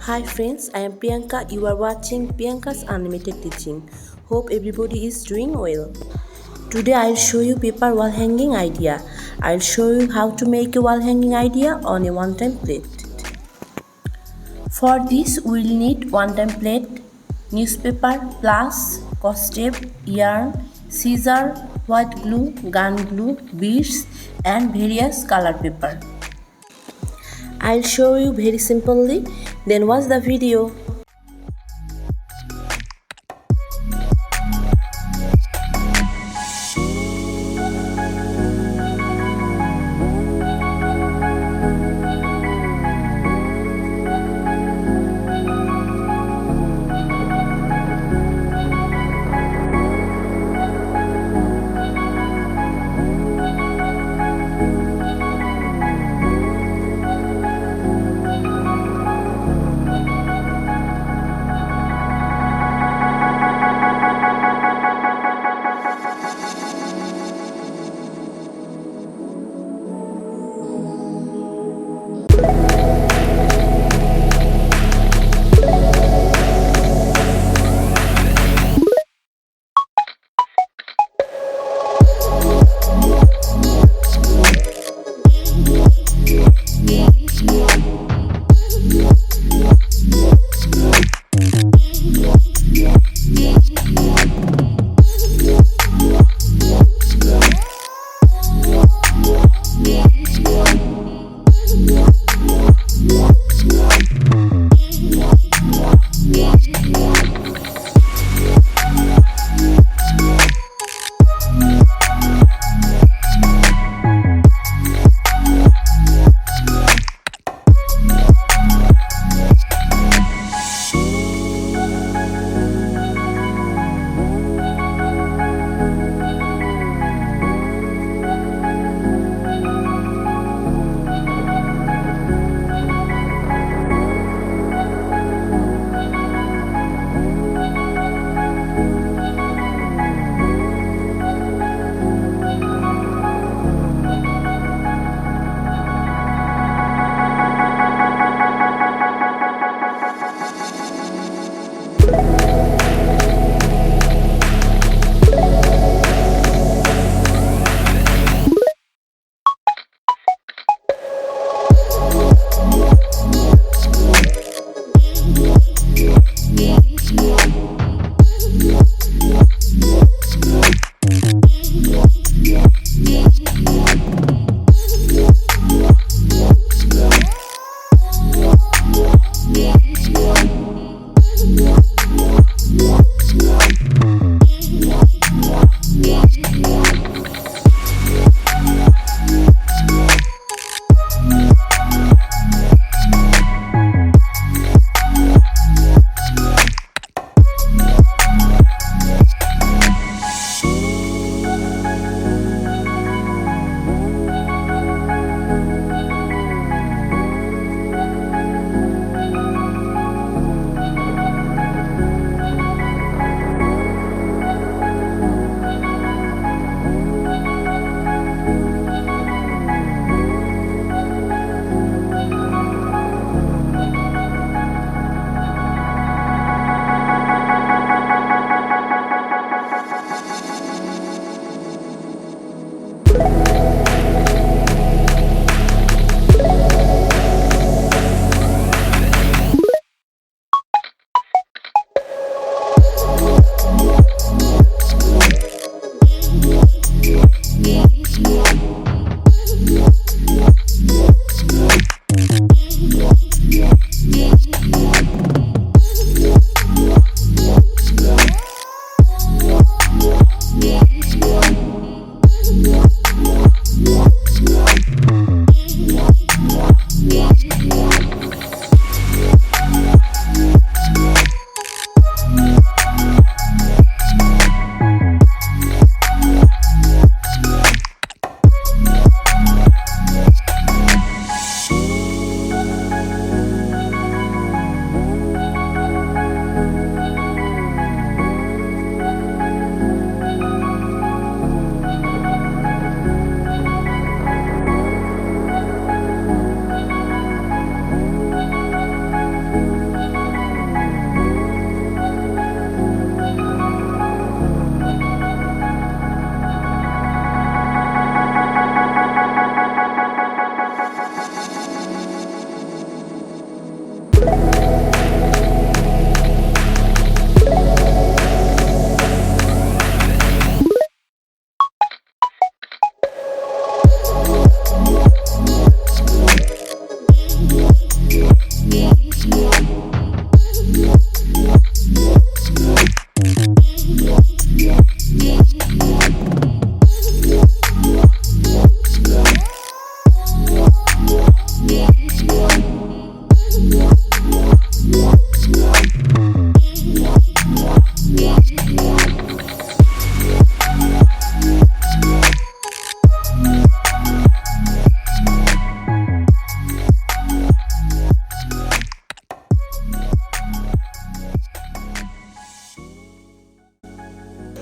Hi friends, I am Priyanka. You are watching Priyanka's Unlimited Teaching. Hope everybody is doing well. Today I'll show you paper wall hanging idea. I'll show you how to make a wall hanging idea on a one-time plate. For this we'll need one-time plate, newspaper plus Costape, yarn, scissor, white glue, gun glue, beads and various color paper. I'll show you very simply, then watch the video.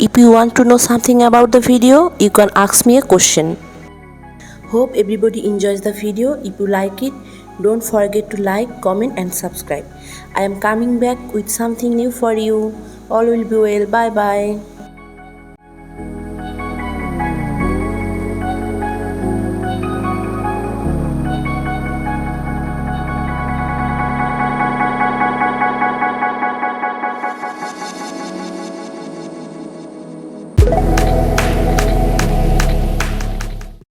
If you want to know something about the video, you can ask me a question. Hope everybody enjoys the video. If you like it, don't forget to like, comment and subscribe. I am coming back with something new for you. All will be well. Bye bye.